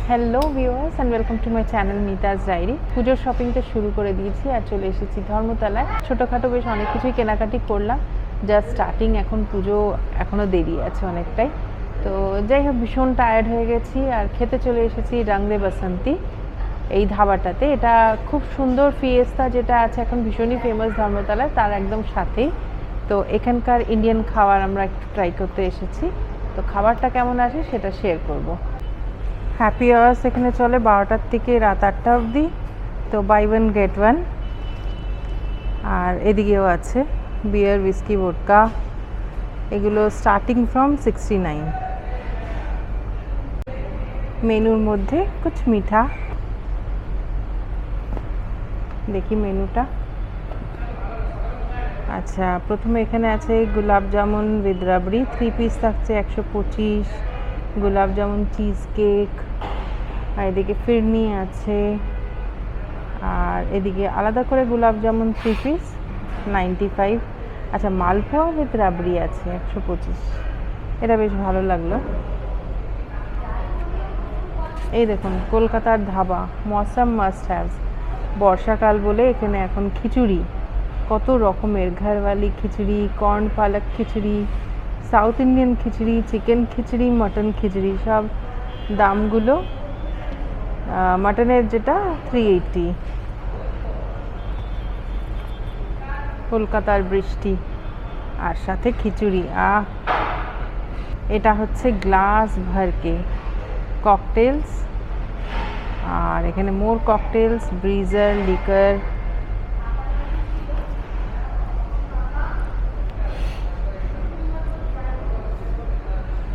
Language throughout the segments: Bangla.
Hello viewers and welcome to my channel Mita's diary. পুজোর শপিংটা শুরু করে দিয়েছি আর চলে এসেছি ধর্মতলায়। ছোটোখাটো বেশ অনেক কিছুই কেনাকাটি করলাম, জাস্ট স্টার্টিং, এখন পুজো এখনও দেরি আছে অনেকটাই। তো যাই হোক, ভীষণ টায়ার্ড হয়ে গেছি আর খেতে চলে এসেছি রং দে বাসন্তী এই ধাবাটাতে। এটা খুব সুন্দর ফিয়েস্তা যেটা আছে এখন ভীষণই ফেমাস ধর্মতলায়, তার একদম সাথেই। তো এখানকার ইন্ডিয়ান খাবার আমরা একটু ট্রাই করতে এসেছি। তো খাবারটা কেমন আছে সেটা শেয়ার করব। হ্যাপি আওয়ার্স এখানে চলে 12টার থেকে রাত 8টা অবধি। তো বাই ওয়ান গেট ওয়ান। আর এদিকেও আছে বিয়ার, উইস্কি, ভোডকা, এগুলো স্টার্টিং ফ্রম 69। মেনুর মধ্যে কুছ মিঠা, দেখি মেনুটা। আচ্ছা, প্রথমে এখানে আছে গোলাপ জামুন উইথ রাবড়ি, 3 পিস থাকছে 125, গোলাপ জামুন চিজ কেক, আর এদিকে ফিরনি আছে, আর এদিকে আলাদা করে গোলাপ জামুন 3 পিস 95। আচ্ছা, মালপোয়া উইথ রাবড়ি আছে 125, এটা বেশ ভালো লাগলো। এই দেখুন কলকাতার ধাবা, মৌসম মাস্ট হ্যাভ। বর্ষাকাল বলে এখানে এখন খিচুড়ি কত রকমের, ঘরওয়ালি খিচুড়ি, কর্ন পালক খিচুড়ি, সাউথ ইন্ডিয়ান খিচুড়ি, চিকেন খিচুড়ি, মটন খিচুড়ি, সব দামগুলো মাটনের যেটা 380। কলকাতার বৃষ্টি আর সাথে খিচুড়ি, এটা হচ্ছে গ্লাস ভরকে ককটেলস, আর এখানে মোর ককটেলস, ব্রিজার, লিকার।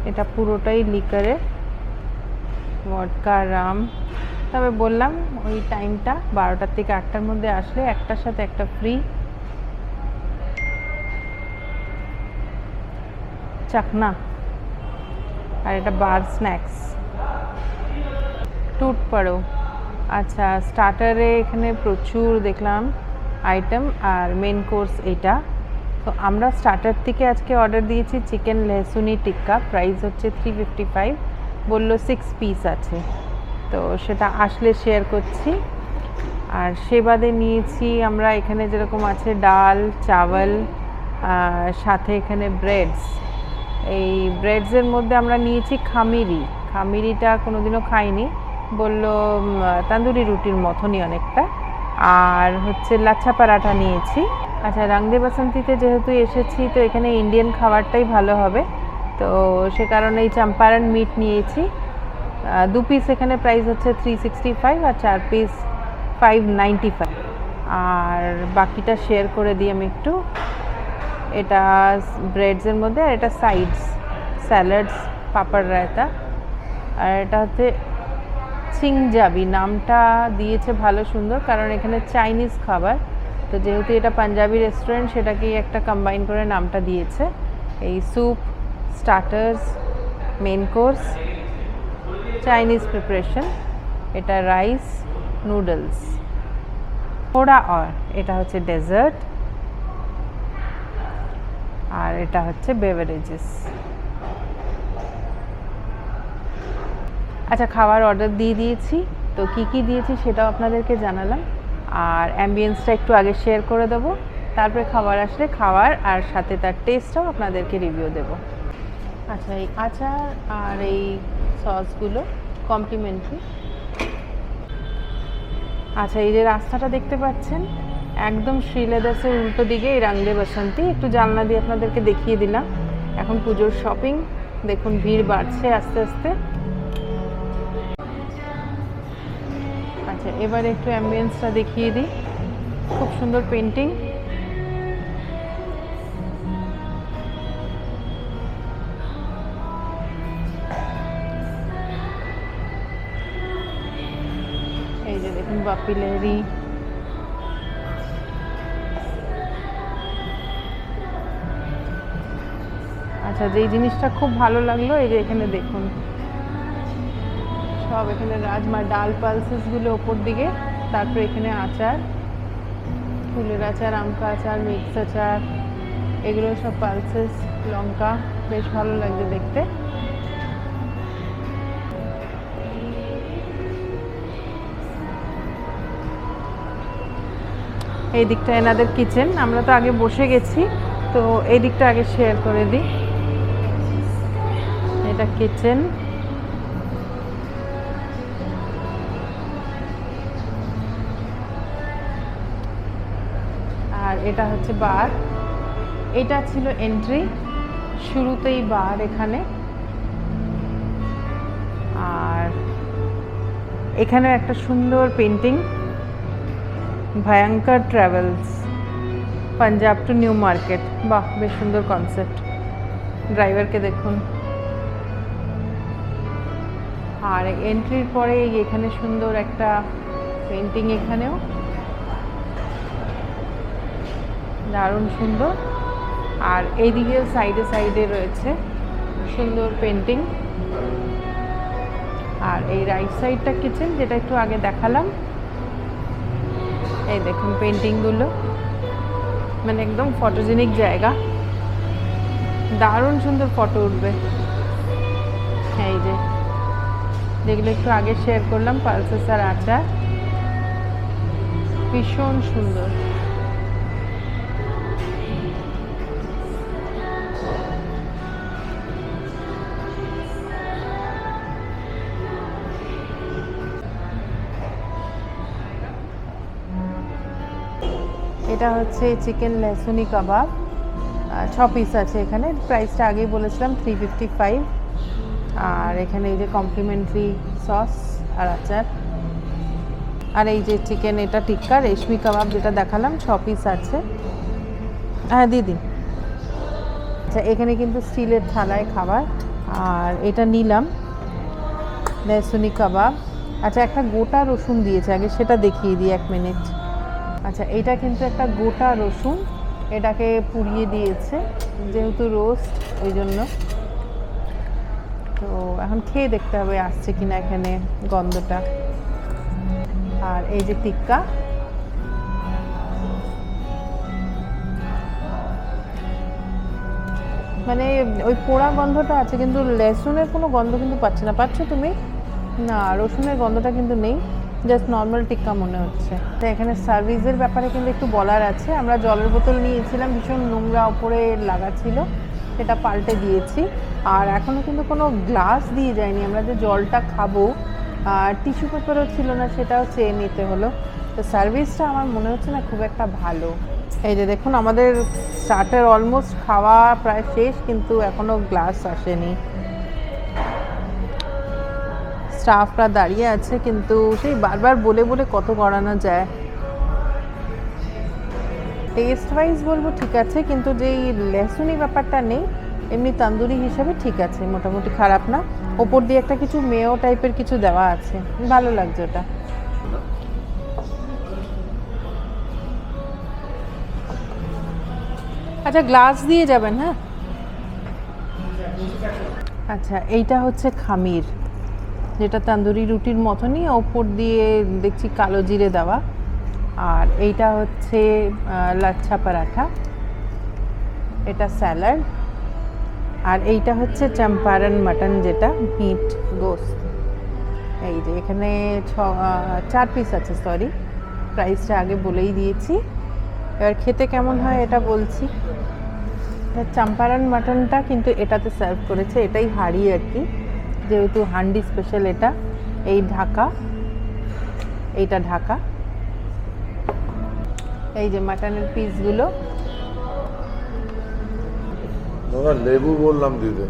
এটা পুরোটাই লিকারের, ভডকা, রাম। তবে বললাম ওই টাইমটা 12টার থেকে 8টার মধ্যে আসলে একটার সাথে একটা ফ্রি। চাকনা, আর এটা বার স্ন্যাক্স, টুট পাড়ো। আচ্ছা, স্টার্টারে এখানে প্রচুর দেখলাম আইটেম, আর মেন কোর্স এটা। তো আমরা স্টার্টার থেকে আজকে অর্ডার দিয়েছি চিকেন লেহসুনি টিক্কা, প্রাইস হচ্ছে 355, বললো 6 পিস আছে। তো সেটা আসলে শেয়ার করছি। আর সে বাদে নিয়েছি আমরা এখানে যেরকম আছে ডাল, চাওয়াল, সাথে এখানে ব্রেডস। এই ব্রেডসের মধ্যে আমরা নিয়েছি খামিরি। খামিরিটা কোনোদিনও খাইনি, বললো তান্দুরি রুটির মতনই অনেকটা। আর হচ্ছে লাচ্ছা পরাঠা নিয়েছি। আচ্ছা, রং দে বাসন্তীতে যেহেতু এসেছি, তো এখানে ইন্ডিয়ান খাবারটাই ভালো হবে, তো সে কারণে এই চম্পারন মিট নিয়েছি। 2 পিস এখানে প্রাইস হচ্ছে 365, আর 4 পিস 595। আর বাকিটা শেয়ার করে দিই আমি একটু। এটা ব্রেডসের মধ্যে, আর এটা সাইডস, স্যালাডস, পাপড় রায়তা। আর এটা হচ্ছে চিংজাবি, নামটা দিয়েছে ভালো সুন্দর, কারণ এখানে চাইনিজ খাবার, তো যেহেতু এটা পাঞ্জাবি রেস্টুরেন্ট সেটাকেই একটা কম্বাইন করে নামটা দিয়েছে। এই soup, starters, main course, Chinese preparation. এটা রাইস, নুডলস, থোড়া, আর এটা হচ্ছে ডেজার্ট, আর এটা হচ্ছে বেভারেজেস। আচ্ছা, খাবার অর্ডার দিয়ে দিয়েছি, তো কি কি দিয়েছি সেটাও আপনাদেরকে জানালাম। আর অ্যাম্বিয়েন্সটা একটু আগে শেয়ার করে দেবো, তারপরে খাবার আসলে খাবার আর সাথে তার টেস্টটাও আপনাদেরকে রিভিউ দেব। আচ্ছা, এই আচার আর এই সসগুলো কমপ্লিমেন্টারি। আচ্ছা, এই যে রাস্তাটা দেখতে পাচ্ছেন একদম শ্রীলেদার্সের উল্টো দিকে এই রং দে বাসন্তী, একটু জানলা দিয়ে আপনাদেরকে দেখিয়ে দিলাম। এখন পুজোর শপিং দেখুন, ভিড় বাড়ছে আস্তে আস্তে। আচ্ছা, এবারে একটু অ্যাম্বিয়েন্সটা দেখিয়ে দিই, খুব সুন্দর পেন্টিং। এই যে দেখুন বাপি লেহরি, আচ্ছা, যেই জিনিসটা খুব ভালো লাগলো এই যে এখানে দেখুন সব এখানে রাজমা ডাল পালসেসগুলো ওপর দিকে, তারপরে এখানে আচার, ফুলের আচার, আমকা আচার, মিক্স আচার, এগুলো সব পালসেস, লঙ্কা, বেশ ভালো লাগছে দেখতে। এই দিকটা এনাদের কিচেন। আমরা তো আগে বসে গেছি, তো এই দিকটা আগে শেয়ার করে দিই। এটা কিচেন। আর এটা হচ্ছে বার। এটা ছিল এন্ট্রি, শুরুতেই বার এখানে। আর এখানে একটা সুন্দর পেন্টিং, ভয়ঙ্কর travels Punjab two new market. বাহ, বেশ সুন্দর কনসেপ্ট। ড্রাইভারকে দেখুন। আর এন্ট্রির পরে এখানে সুন্দর একটা পেন্টিং, এখানেও দারুণ সুন্দর। আর এইদিকে সাইডে সাইডে রয়েছে সুন্দর পেন্টিং। আর এই রাইট সাইডটা কিচেন, যেটা একটু আগে দেখালাম। এই দেখুন পেন্টিংগুলো, মানে একদম ফটোজেনিক জায়গা, দারুণ সুন্দর ফটো উঠবে। এই যে যেগুলো একটু আগে শেয়ার করলাম, পালসেস আর আচার, ভীষণ সুন্দর। এটা হচ্ছে চিকেন লেসুনি কাবাব, 6 পিস আছে এখানে। প্রাইসটা আগেই বলেছিলাম 355। আর এখানে এই যে কমপ্লিমেন্টারি সস আর আচার। আর এই যে চিকেন, এটা টিক্কা রেশমি কাবাব যেটা দেখালাম, 6 পিস আছে। হ্যাঁ দিদি। আচ্ছা, এখানে কিন্তু স্টিলের থালায় খাবার। আর এটা নিলাম লেসুনি কাবাব। আচ্ছা, একটা গোটা রসুন দিয়েছে, আগে সেটা দেখিয়ে দিই 1 মিনিট। আচ্ছা, এটা কিন্তু একটা গোটা রসুন, এটাকে পুড়িয়ে দিয়েছে, যেহেতু রোস্ট ওই জন্য। তো এখন খেয়ে দেখতে হবে আসছে কিনা এখানে গন্ধটা। আর এই যে টিক্কা, মানে ওই পোড়া গন্ধটা আছে, কিন্তু লেসুনের কোনো গন্ধ কিন্তু পাচ্ছি না। পাচ্ছ তুমি? না, রসুনের গন্ধটা কিন্তু নেই, জাস্ট নর্মাল টিক্কা মনে হচ্ছে। তো এখানে সার্ভিসের ব্যাপারে কিন্তু একটু বলার আছে। আমরা জলের বোতল নিয়েছিলাম, ভীষণ নোংরা ওপরে লাগা ছিল, সেটা পাল্টে দিয়েছি। আর এখনও কিন্তু কোনো গ্লাস দিয়ে যায়নি। আমরা যে জলটা খাবো, আর টিস্যু পেপারও ছিল না, সেটাও চেয়ে নিতে হলো। তো সার্ভিসটা আমার মনে হচ্ছে না খুব একটা ভালো। এই যে দেখুন, আমাদের স্টার্টার অলমোস্ট খাওয়া প্রায় শেষ, কিন্তু এখনও গ্লাস আসেনি। স্টাফরা দাঁড়িয়ে আছে, কিন্তু সেই বারবার বলে বলে কত করানো যায়। টেস্ট ওয়াইজ বলবো ঠিক আছে, কিন্তু যেই লেসুনি ব্যাপারটা নেই। এমনি তন্দুরি হিসাবে ঠিক আছে, মোটামুটি খারাপ না। ওপর দিয়ে একটা কিছু মেয়ো টাইপের কিছু দেওয়া আছে, ভালো লাগছে ওটা। আচ্ছা, গ্লাস দিয়ে যাবেন? হ্যাঁ। আচ্ছা, এইটা হচ্ছে খামির, যেটা তন্দুরি রুটির মতনই, ওপর দিয়ে দেখছি কালো জিরে দেওয়া। আর এইটা হচ্ছে লাচ্ছা পরাঠা, এটা স্যালাড। আর এইটা হচ্ছে চম্পারন মাটন, যেটা মিট গোস্ত। এই যে এখানে 4 পিস আছে, সরি প্রাইসটা আগে বলেই দিয়েছি। এবার খেতে কেমন হয় এটা বলছি। চম্পারন মাটনটা কিন্তু এটাতে সার্ভ করেছে, এটাই হাঁড়ি আর কি, যেহেতু হান্ডি স্পেশাল এটা। এই ঢাকা, এইটা ঢাকা। এই যে মাটনের পিসগুলো। লেবু বললাম দিতে,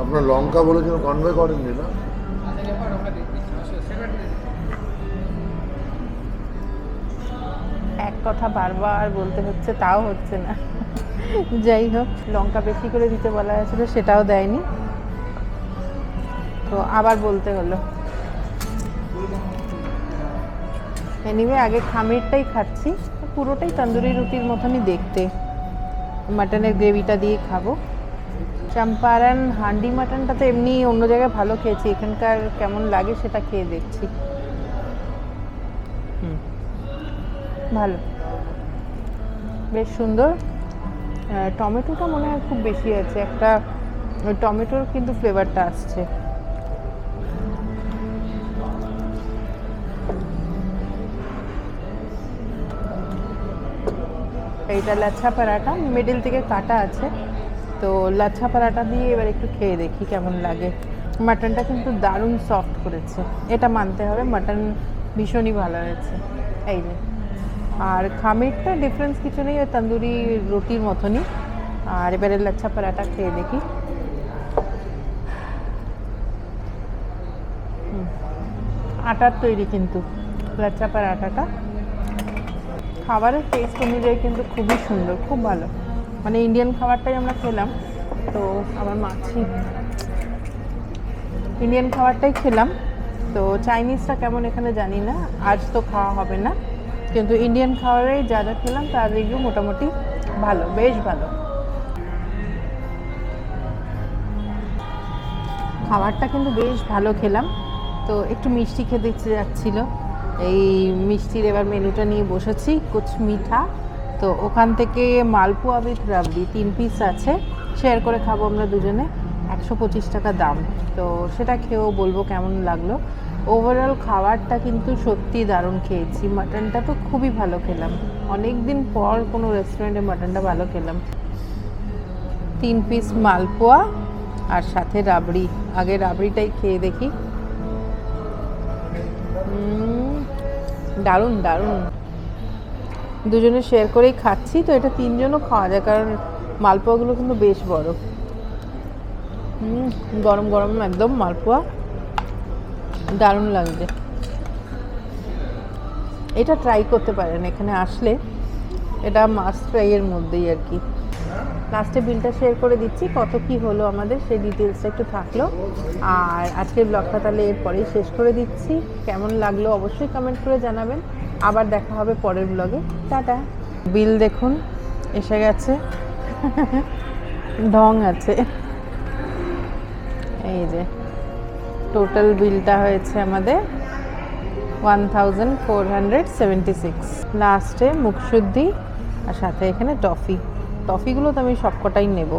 আপনার লঙ্কা বলেছিল কনভে করেননি না? এক কথা বারবার বলতে হচ্ছে, তাও হচ্ছে না। যাই হোক, লঙ্কা বেশি করে দিতে বলা হয়েছিল, সেটাও দেয়নি, তো আবার বলতে হলো। এনিওয়ে, আগে খামিরটাই খাচ্ছি, পুরোটাই তন্দুরি রুটির মতনই দেখতে। মাটনের গ্রেভিটা দিয়ে খাবো। চম্পারন হান্ডি মাটনটা তো এমনি অন্য জায়গায় ভালো খেয়েছি, এখানকার কেমন লাগে সেটা খেয়ে দেখছি। ভালো, বেশ সুন্দর। টমেটোটা মনে হয় খুব বেশি আছে, একটা টমেটোর কিন্তু ফ্লেভারটা আসছে। এইটা লাচ্ছা পরাঠা, মিডিল থেকে কাটা আছে। তো লাচ্ছা পরাঠা দিয়ে এবার একটু খেয়ে দেখি কেমন লাগে। মাটনটা কিন্তু দারুণ সফট করেছে, এটা মানতে হবে, মাটন ভীষণই ভালো হয়েছে। এই যে, আর খামিরটা ডিফারেন্স কিছু নেই, ওই তন্দুরি রুটির মতনই। আর এবারে লাচ্ছা পরাঠা খেয়ে দেখি। আটার তৈরি কিন্তু লাচ্ছা পরাঠাটা, খাবারের টেস্ট অনুযায়ী কিন্তু খুবই সুন্দর, খুব ভালো। মানে ইন্ডিয়ান খাবারটাই আমরা খেলাম, তো আমার মাছি ইন্ডিয়ান খাবারটাই খেলাম। তো চাইনিজটা কেমন এখানে জানি না, আজ তো খাওয়া হবে না, কিন্তু ইন্ডিয়ান খাবারেই যা যা খেলাম তার রিভিউ মোটামুটি ভালো, বেশ ভালো। খাবারটা কিন্তু বেশ ভালো খেলাম। তো একটু মিষ্টি খেতে ইচ্ছে যাচ্ছিল, এই মিষ্টির এবার মেনুটা নিয়ে বসেছি, কুছ মিঠা। তো ওখান থেকে মালপোয়া উইথ রাবড়ি 3 পিস আছে, শেয়ার করে খাবো আমরা দুজনে, 125 টাকা দাম। তো সেটা খেয়েও বলবো কেমন লাগলো। ওভারঅল খাবারটা কিন্তু সত্যি দারুণ খেয়েছি, মাটনটা তো খুবই ভালো খেলাম, অনেক দিন পর কোনো রেস্টুরেন্টে মাটনটা ভালো খেলাম। 3 পিস মালপোয়া আর সাথে রাবড়ি, আগে রাবড়িটাই খেয়ে দেখি। দারুণ দারুণ, দুজনে শেয়ার করেই খাচ্ছি, তো এটা 3 জনও খাওয়া যায়, কারণ মালপোয়াগুলো কিন্তু বেশ বড়। গরম গরম একদম মালপোয়া, দারুণ লাগছে। এটা ট্রাই করতে পারেন এখানে আসলে, এটা মাস্ট ট্রাইয়ের মধ্যেই আর কি। লাস্টে বিলটা শেয়ার করে দিচ্ছি, কত কি হলো আমাদের সেই ডিটেলসটা একটু থাকলো। আর আজকের ব্লগটা তাহলে এরপরেই শেষ করে দিচ্ছি। কেমন লাগলো অবশ্যই কমেন্ট করে জানাবেন। আবার দেখা হবে পরের ব্লগে। টাটা। বিল দেখুন এসে গেছে, ঢং আছে। এই যে টোটাল বিলটা হয়েছে আমাদের 1476। লাস্টে মুখশুদ্ধি আর সাথে এখানে টফিগুলো তো আমি সবকটাই নেব।